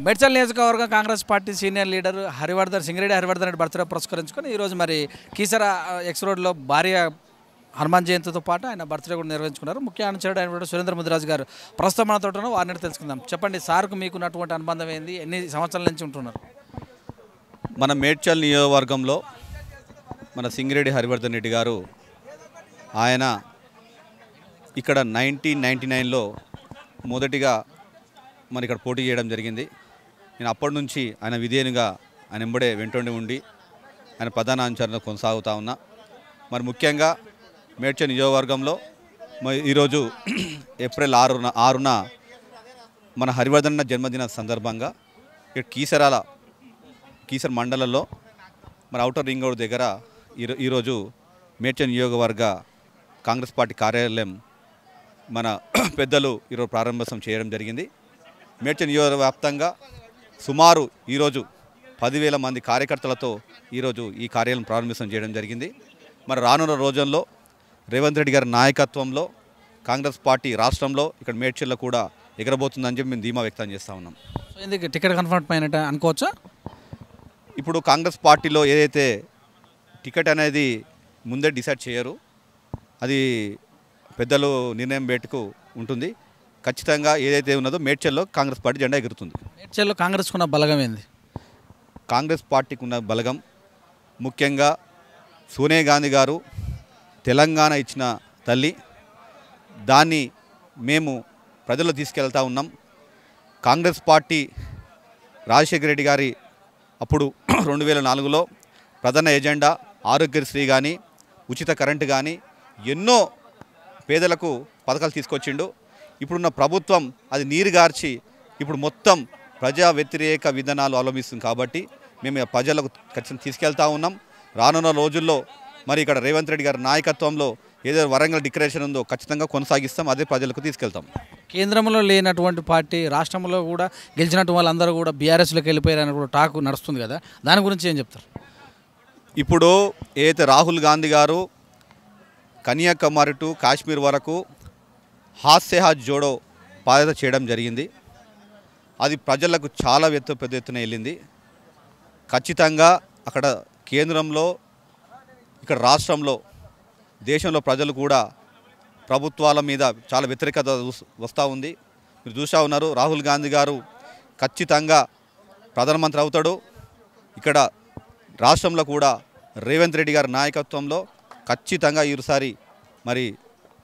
మేడ్చల్ నియోజకవర్గం Congress party senior leader Singireddy Harivardhan Reddy birthday పురస్కరించుకొని ఈరోజు మరి కీసర ఎక్స్ రోడ్లో భార్య హనుమాన్ జయంతితో పాటు ఆయన బర్త్డే కూడా నిర్వహించుకున్నారు. ముఖ్య అనుచరుడు అయినటువంటి సురేంద్ర ముదిరాజు గారు ప్రస్తుతం మనతో వారిని తెలుసుకుందాం. చెప్పండి, సార్కు మీకున్నటువంటి అనుబంధం ఏంది, ఎన్ని సంవత్సరాల నుంచి ఉంటున్నారు? మన మేడ్చల్ నియోజకవర్గంలో మన సింగిరెడ్డి హరివర్ధన్ రెడ్డి గారు ఆయన ఇక్కడ 1999లో మొదటిగా మరి ఇక్కడ పోటీ చేయడం జరిగింది. నేను అప్పటి నుంచి ఆయన విధేయునిగా ఆయన వెంబడే వెంటుండి ఉండి ఆయన ప్రధాన అనుచరణ కొనసాగుతూ ఉన్నా. మరి ముఖ్యంగా మేడ్చల్ నియోజకవర్గంలో ఈరోజు ఏప్రిల్ 6న మన హరివర్ధన్ జన్మదిన సందర్భంగా ఇక్కడ కీసర మండలంలో మన ఔటర్ రింగ్ రోడ్ దగ్గర ఈరోజు మేడ్చల్ నియోజకవర్గ కాంగ్రెస్ పార్టీ కార్యాలయం మన పెద్దలు ఈరోజు ప్రారంభోత్సవం చేయడం జరిగింది. మేడ్చల్ నియోజకవర్గ వ్యాప్తంగా సుమారు ఈరోజు 10,000 మంది కార్యకర్తలతో ఈరోజు ఈ కార్యాలయం ప్రారంభోత్సవం చేయడం జరిగింది. మరి రానున్న రోజుల్లో రేవంత్ రెడ్డి గారి నాయకత్వంలో కాంగ్రెస్ పార్టీ రాష్ట్రంలో ఇక్కడ మేడ్చల్లో కూడా ఎగరబోతుందని చెప్పి మేము ధీమా వ్యక్తం చేస్తూ ఉన్నాం. ఎందుకు టికెట్ కన్ఫర్మ్ అయినట్టు అనుకోవచ్చా? ఇప్పుడు కాంగ్రెస్ పార్టీలో ఏదైతే టికెట్ అనేది ముందే డిసైడ్ చేయరు, అది పెద్దలు నిర్ణయం బయటకు ఉంటుంది. ఖచ్చితంగా ఏదైతే ఉన్నదో మేడ్చల్లో కాంగ్రెస్ పార్టీ జెండా ఎగురుతుంది. మేడ్చల్లో కాంగ్రెస్కు ఉన్న బలగం ఏంది? కాంగ్రెస్ పార్టీకి ఉన్న బలగం ముఖ్యంగా సోనియా గాంధీ గారు తెలంగాణ ఇచ్చిన తల్లి, దాన్ని మేము ప్రజల్లో తీసుకెళ్తా ఉన్నాం. కాంగ్రెస్ పార్టీ రాజశేఖర రెడ్డి గారి అప్పుడు 2004లో ప్రధాన ఎజెండా ఆరోగ్యశ్రీ కానీ ఉచిత కరెంటు కానీ ఎన్నో పేదలకు పథకాలు తీసుకొచ్చిండు. ఇప్పుడున్న ప్రభుత్వం అది నీరుగార్చి ఇప్పుడు మొత్తం ప్రజా వ్యతిరేక విధానాలు అవలంబిస్తుంది. కాబట్టి మేము ప్రజలకు ఖచ్చితంగా తీసుకెళ్తా ఉన్నాం. రానున్న రోజుల్లో మరి ఇక్కడ రేవంత్ రెడ్డి గారి నాయకత్వంలో ఏదో వరంగల్ డిక్లరేషన్ ఉందో ఖచ్చితంగా కొనసాగిస్తాం, అదే ప్రజలకు తీసుకెళ్తాం. కేంద్రంలో లేనటువంటి పార్టీ రాష్ట్రంలో కూడా గెలిచినట్టు వాళ్ళందరూ కూడా బీఆర్ఎస్లోకి వెళ్ళిపోయారని కూడా టాక్ నడుస్తుంది కదా, దాని గురించి ఏం చెప్తారు? ఇప్పుడు ఏదైతే రాహుల్ గాంధీ గారు కన్యాకుమారి టు కాశ్మీర్ వరకు హాస్యహాజ్ జోడో పాదయాత్ర చేయడం జరిగింది. అది ప్రజలకు చాలా పెద్ద ఎత్తున వెళ్ళింది. ఖచ్చితంగా అక్కడ కేంద్రంలో ఇక్కడ రాష్ట్రంలో దేశంలో ప్రజలు కూడా ప్రభుత్వాల మీద చాలా వ్యతిరేకత వస్తూ ఉంది. మీరు చూస్తూ ఉన్నారు, రాహుల్ గాంధీ గారు ఖచ్చితంగా ప్రధానమంత్రి అవుతాడు. ఇక్కడ రాష్ట్రంలో కూడా రేవంత్ రెడ్డి గారి నాయకత్వంలో ఖచ్చితంగా ఈసారి మరి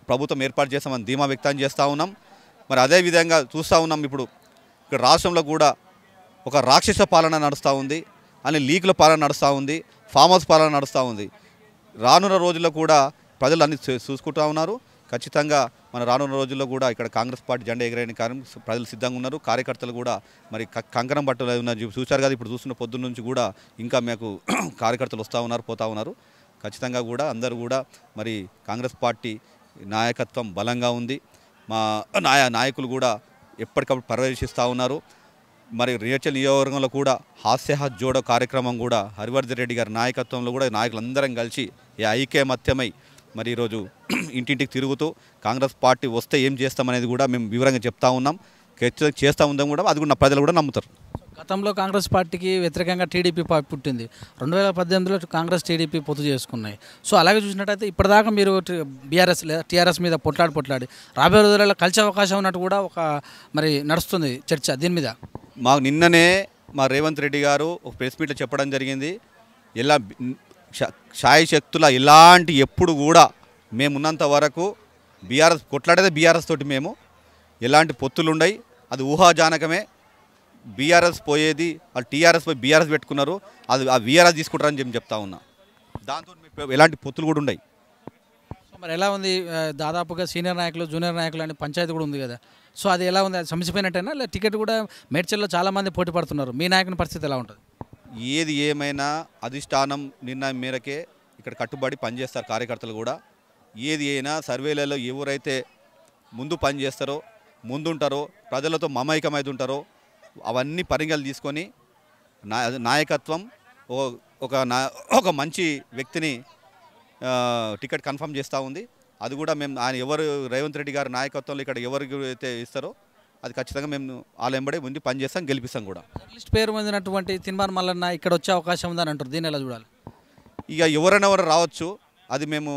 ప్రభుత్వం ఏర్పాటు చేస్తామని ధీమా వ్యక్తం చేస్తూ ఉన్నాం. మరి అదేవిధంగా చూస్తూ ఉన్నాం, ఇప్పుడు ఇక్కడ రాష్ట్రంలో కూడా ఒక రాక్షస పాలన నడుస్తూ ఉంది, అని లీకుల పాలన నడుస్తూ ఉంది, ఫామ్ హౌస్ పాలన నడుస్తూ ఉంది. రానున్న రోజుల్లో కూడా ప్రజలు అన్ని చూసుకుంటూ ఉన్నారు. ఖచ్చితంగా మన రానున్న రోజుల్లో కూడా ఇక్కడ కాంగ్రెస్ పార్టీ జెండా ఎగరేయని కారణం ప్రజలు సిద్ధంగా ఉన్నారు. కార్యకర్తలు కూడా మరి కంకణం పట్టులు ఉన్నారు, చూశారు కదా. ఇప్పుడు చూస్తున్న పొద్దున్న నుంచి కూడా ఇంకా మాకు కార్యకర్తలు వస్తూ ఉన్నారు, పోతూ ఉన్నారు. ఖచ్చితంగా కూడా అందరూ కూడా మరి కాంగ్రెస్ పార్టీ నాయకత్వం బలంగా ఉంది. మా నాయకులు కూడా ఎప్పటికప్పుడు పర్యవేక్షిస్తూ ఉన్నారు. మరి మేడ్చల్ నియోజకవర్గంలో కూడా హాస్యహాజ్ జోడో కార్యక్రమం కూడా హరివర్ధన్ రెడ్డి గారి నాయకత్వంలో కూడా నాయకులందరం కలిసి ఐక్యమత్యమై మరి ఈరోజు ఇంటింటికి తిరుగుతూ కాంగ్రెస్ పార్టీ వస్తే ఏం చేస్తామనేది కూడా మేము వివరంగా చెప్తా ఉన్నాం, చేస్తూ ఉందాం కూడా. అది కూడా ప్రజలు కూడా నమ్ముతారు. గతంలో కాంగ్రెస్ పార్టీకి వ్యతిరేకంగా టీడీపీ పుట్టింది. 2018లో కాంగ్రెస్ టీడీపీ పొత్తు చేసుకున్నాయి. సో అలాగే చూసినట్టయితే ఇప్పటిదాకా మీరు టీఆర్ఎస్ మీద పొట్లాడి రాబోయే రోజులలో కలిసే అవకాశం ఉన్నట్టు కూడా ఒక మరి నడుస్తుంది చర్చ దీని మీద. మాకు నిన్ననే మా రేవంత్ రెడ్డి గారు ఒక ప్రెస్ మీట్లో చెప్పడం జరిగింది, ఎలా శాయశక్తుల ఇలాంటి ఎప్పుడు కూడా మేమున్నంత వరకు బీఆర్ఎస్ కొట్లాడేదే బీఆర్ఎస్ తోటి మేము ఎలాంటి పొత్తులు ఉండయి, అది ఊహాజానకమే. బీఆర్ఎస్ పోయేది వాళ్ళు టీఆర్ఎస్ పోయి బీఆర్ఎస్ పెట్టుకున్నారు, అది ఆ బీఆర్ఎస్ తీసుకుంటారని చెప్పి చెప్తా ఉన్నా. దాంతో ఎలాంటి పొత్తులు కూడా ఉన్నాయి. మరి ఎలా ఉంది? దాదాపుగా సీనియర్ నాయకులు జూనియర్ నాయకులు అనే పంచాయతీ కూడా ఉంది కదా, సో అది ఎలా ఉంది? అది సమసిపోయినట్టేనా? లేదా టికెట్ కూడా మేడ్చల్లో చాలామంది పోటీ పడుతున్నారు, మీ నాయకుని పరిస్థితి ఎలా ఉంటుంది? ఏది ఏమైనా అధిష్టానం నిర్ణయం మేరకే ఇక్కడ కట్టుబడి పనిచేస్తారు కార్యకర్తలు కూడా. ఏది అయినా సర్వేలలో ఎవరైతే ముందు పనిచేస్తారో, ముందుంటారో, ప్రజలతో మమైకమైతుంటారో అవన్నీ పరిగణలు తీసుకొని నాయకత్వం ఒక మంచి వ్యక్తిని టికెట్ కన్ఫర్మ్ చేస్తూ ఉంది. అది కూడా మేము ఆయన ఎవరు రేవంత్ రెడ్డి గారి నాయకత్వంలో ఇక్కడ ఎవరికి అయితే ఇస్తారో అది ఖచ్చితంగా మేము వాళ్ళ వెంబడే ముందు పనిచేస్తాం, గెలిపిస్తాం కూడా. జర్నలిస్ట్ పేరు పొందినటువంటి తిన్మార్ మల్లన్న ఇక్కడ వచ్చే అవకాశం ఉందని అంటారు, దీన్ని ఎలా చూడాలి? ఇక ఎవరైనా రావచ్చు, అది మేము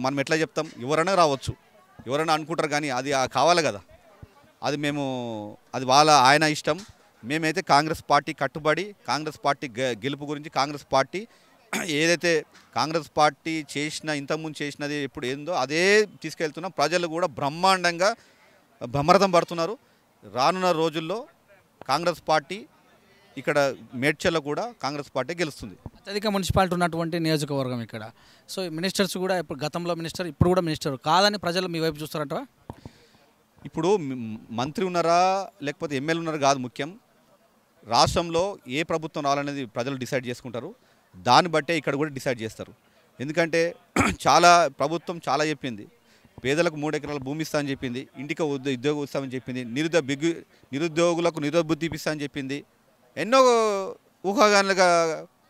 మనం ఎట్లా చెప్తాం, ఎవరైనా రావచ్చు, ఎవరైనా అనుకుంటారు, కానీ అది కావాలి కదా, అది మేము అది ఆయన ఇష్టం. మేమైతే కాంగ్రెస్ పార్టీ కట్టుబడి, కాంగ్రెస్ పార్టీ గెలుపు గురించి కాంగ్రెస్ పార్టీ ఏదైతే కాంగ్రెస్ పార్టీ ఇంతకుముందు చేసినది ఇప్పుడు ఏందో అదే తీసుకెళ్తున్నాం. ప్రజలు కూడా బ్రహ్మాండంగా బ్రహ్మరథం పడుతున్నారు. రానున్న రోజుల్లో కాంగ్రెస్ పార్టీ ఇక్కడ మేడ్చల్లో కూడా కాంగ్రెస్ పార్టీ గెలుస్తుంది. అత్యధిక మున్సిపాలిటీ ఉన్నటువంటి నియోజకవర్గం ఇక్కడ. సో మినిస్టర్స్ కూడా ఇప్పుడు గతంలో మినిస్టర్, ఇప్పుడు కూడా మినిస్టర్ కాదని ప్రజలు మీ వైపు చూస్తారంటారా? ఇప్పుడు మంత్రి ఉన్నారా లేకపోతే ఎమ్మెల్యే ఉన్నారా కాదు ముఖ్యం. రాష్ట్రంలో ఏ ప్రభుత్వం రావాలనేది ప్రజలు డిసైడ్ చేసుకుంటారు. దాన్ని బట్టే ఇక్కడ కూడా డిసైడ్ చేస్తారు. ఎందుకంటే ప్రభుత్వం చాలా చెప్పింది, పేదలకు 3 ఎకరాల భూమి ఇస్తా అని చెప్పింది, ఇంటికి ఉద్యోగం ఇస్తామని చెప్పింది, నిరుద్యోగులకు నిరుద్యోగ బుద్ధి ఇప్పిస్తా అని చెప్పింది, ఎన్నో ఊహాగానాలుగా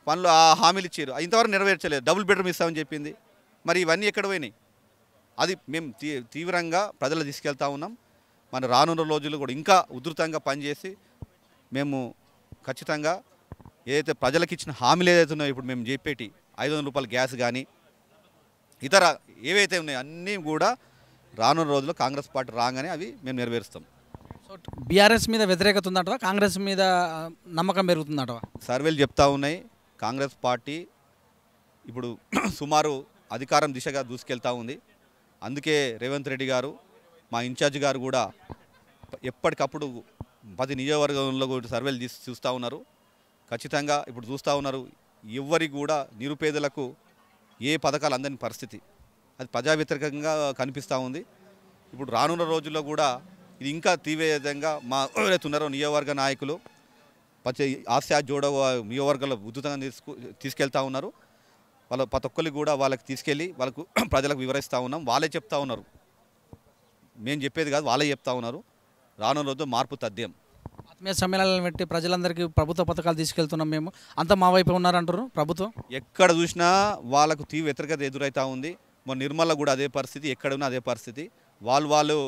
పనులు హామీలు ఇచ్చారు, ఇంతవరకు నెరవేర్చలేదు. డబుల్ బెడ్రూమ్ ఇస్తామని చెప్పింది, మరి ఇవన్నీ ఎక్కడ పోయినాయి? అది మేము తీవ్రంగా ప్రజలు తీసుకెళ్తా ఉన్నాం. మన రానున్న రోజులు కూడా ఇంకా ఉధృతంగా పనిచేసి మేము ఖచ్చితంగా ఏదైతే ప్రజలకు ఇచ్చిన హామీలు ఏదైతే ఉన్నాయో, ఇప్పుడు మేము చెప్పేటి 500 రూపాయల గ్యాస్ కానీ ఇతర ఏవైతే ఉన్నాయో అన్నీ కూడా రానున్న రోజుల్లో కాంగ్రెస్ పార్టీ రాగానే అవి మేము నెరవేరుస్తాం. సో బీఆర్ఎస్ మీద వ్యతిరేకత ఉందంటవా, కాంగ్రెస్ మీద నమ్మకం పెరుగుతుందంటవా? సర్వేలు చెప్తా ఉన్నాయి, కాంగ్రెస్ పార్టీ ఇప్పుడు సుమారు అధికారం దిశగా దూసుకెళ్తూ ఉంది. అందుకే రేవంత్ రెడ్డి గారు, మా ఇన్ఛార్జ్ గారు కూడా ఎప్పటికప్పుడు 10 నియోజకవర్గంలో కూడా సర్వేలు చూస్తూ ఉన్నారు. ఖచ్చితంగా ఇప్పుడు చూస్తూ ఉన్నారు, ఎవరికి కూడా నిరుపేదలకు ఏ పథకాలు అందని పరిస్థితి, అది ప్రజా వ్యతిరేకంగా కనిపిస్తూ ఉంది. ఇప్పుడు రానున్న రోజుల్లో కూడా ఇది ఇంకా తీవ్రంగా మా ఎవరైతే ఉన్నారో నియోజకవర్గ నాయకులు ఆశా జోడో నియోజకవర్గాల్లో ఉద్ధృతంగా తీసుకెళ్తా ఉన్నారు. ప్రతి ఒక్కరికి కూడా వాళ్ళకి తీసుకెళ్ళి వాళ్ళకు ప్రజలకు వివరిస్తూ ఉన్నాం. వాళ్ళే చెప్తా ఉన్నారు, మేము చెప్పేది కాదు, వాళ్ళే చెప్తా ఉన్నారు. రానున్న రోజు మార్పు తథ్యం. ఆత్మీయ సమ్మేళనాలను పెట్టి ప్రజలందరికీ ప్రభుత్వ పథకాలు తీసుకెళ్తున్నాం, మేము అంతా మా వైపు ఉన్నారంటారు ప్రభుత్వం. ఎక్కడ చూసినా వాళ్ళకు తీవ్ర వ్యతిరేకత ఎదురవుతూ ఉంది. మన నిర్మల కూడా అదే పరిస్థితి, ఎక్కడ ఉన్నా అదే పరిస్థితి. వాళ్ళు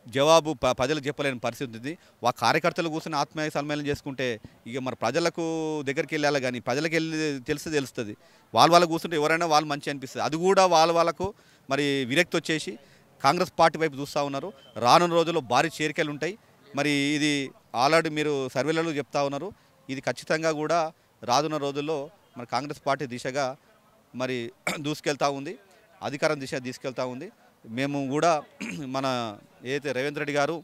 జవాబు ప్రజలకు చెప్పలేని పరిస్థితి ఉంది. కార్యకర్తలు కూర్చొని ఆత్మీయ సమ్మేళనం చేసుకుంటే ఇక మరి ప్రజలకు దగ్గరికి వెళ్ళాలి, కానీ ప్రజలకు వెళ్ళి తెలుస్తుంది. వాళ్ళకు కూర్చుంటే ఎవరైనా వాళ్ళు మంచి అనిపిస్తుంది. అది కూడా వాళ్ళకు మరి విరక్తి వచ్చేసి కాంగ్రెస్ పార్టీ వైపు చూస్తూ ఉన్నారు. రానున్న రోజుల్లో భారీ చేరికలు ఉంటాయి. మరి ఇది ఆల్రెడీ మీరు సర్వేలలో చెప్తా ఉన్నారు. ఇది ఖచ్చితంగా కూడా రానున్న రోజుల్లో మరి కాంగ్రెస్ పార్టీ దిశగా మరి దూసుకెళ్తూ ఉంది, అధికారం దిశ తీసుకెళ్తూ ఉంది. మేము కూడా మన ఏదైతే రేవంత్ రెడ్డి గారు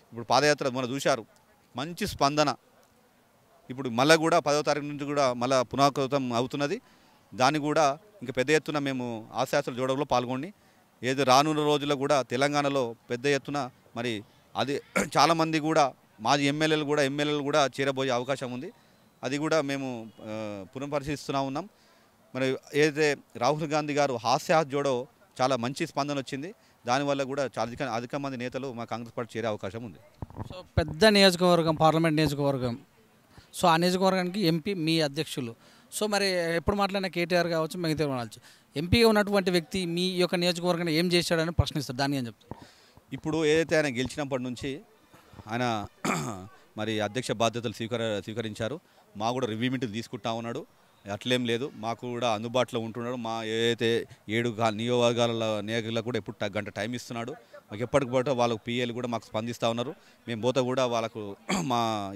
ఇప్పుడు పాదయాత్ర మనం చూశారు, మంచి స్పందన. ఇప్పుడు మళ్ళీ కూడా 10వ తారీఖు నుంచి కూడా మళ్ళీ పునరావృతం అవుతున్నది. దాన్ని కూడా ఇంకా పెద్ద ఎత్తున మేము ఆశాస్త్ర జోడలో పాల్గొని ఏది రానున్న రోజుల్లో కూడా తెలంగాణలో పెద్ద ఎత్తున మరి అది చాలామంది కూడా మాజీ ఎమ్మెల్యేలు కూడా చేరబోయే అవకాశం ఉంది. అది కూడా మేము పునఃపరిశీలిస్తూ ఉన్నాం. మరి ఏదైతే రాహుల్ గాంధీ గారు హాస్య జోడో చాలా మంచి స్పందన వచ్చింది. దానివల్ల కూడా చాలా అధిక మంది నేతలు మా కాంగ్రెస్ పార్టీ చేరే అవకాశం ఉంది. సో పెద్ద నియోజకవర్గం, పార్లమెంట్ నియోజకవర్గం. సో ఆ నియోజకవర్గానికి ఎంపీ మీ అధ్యక్షులు. సో మరి ఎప్పుడు మాట్లాడిన కేటీఆర్ కావచ్చు, మిగతా కావచ్చు, ఎంపీగా ఉన్నటువంటి వ్యక్తి మీ యొక్క నియోజకవర్గాన్ని ఏం చేశాడని ప్రశ్నిస్తారు, దాన్ని అని చెప్తారు. ఇప్పుడు ఏదైతే ఆయన గెలిచినప్పటి నుంచి ఆయన మరి అధ్యక్ష బాధ్యతలు స్వీకరించారు. మా కూడా రివ్యూ మీటింగ్ తీసుకుంటా ఉన్నాడు. అట్లేం లేదు, మాకు కూడా అందుబాటులో ఉంటున్నాడు. మా ఏదైతే 7 నియోజకవర్గాల నాయకులకు కూడా ఎప్పుడు గంట టైం ఇస్తున్నాడు. మాకు ఎప్పటికి వాళ్ళకు పిఏలు కూడా మాకు స్పందిస్తూ ఉన్నారు. మేము పోతే కూడా వాళ్ళకు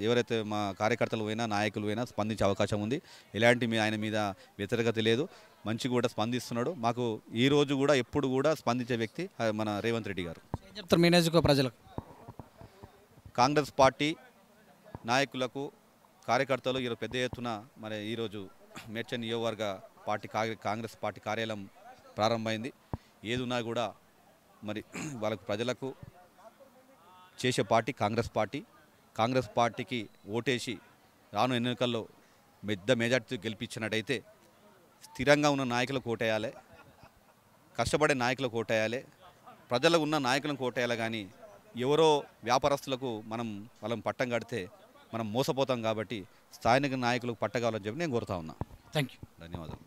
ఎవరైతే మా కార్యకర్తలు అయినా నాయకులు అయినా స్పందించే అవకాశం ఉంది. ఎలాంటి ఆయన మీద వ్యతిరేకత లేదు, మంచిగా కూడా స్పందిస్తున్నాడు. మాకు ఈ రోజు కూడా ఎప్పుడు కూడా స్పందించే వ్యక్తి మన రేవంత్ రెడ్డి గారు. ఏం చెప్తారు మీ నియోజకవర్గ ప్రజలకు? కాంగ్రెస్ పార్టీ నాయకులకు కార్యకర్తలు ఈరోజు పెద్ద ఎత్తున మరి ఈరోజు మేడ్చల్ నియోజకవర్గ పార్టీ కాంగ్రెస్ పార్టీ కార్యాలయం ప్రారంభమైంది. ఏదున్నా కూడా మరి వాళ్ళకు ప్రజలకు చేసే పార్టీ కాంగ్రెస్ పార్టీకి ఓటేసి రాను ఎన్నికల్లో పెద్ద మెజార్టీ గెలిపించినట్టయితే స్థిరంగా ఉన్న నాయకులకు ఓటేయాలి, కష్టపడే నాయకులకు ఓటేయాలి, ప్రజలకు ఉన్న నాయకులకు ఓటేయాలి. కానీ ఎవరో వ్యాపారస్తులకు వాళ్ళని పట్టం కడితే మనం మోసపోతాం. కాబట్టి స్థానిక నాయకులకు పట్టగాలని చెప్పి నేను కోరుతా ఉన్నా. Thank you. ధన్యవాదాలు.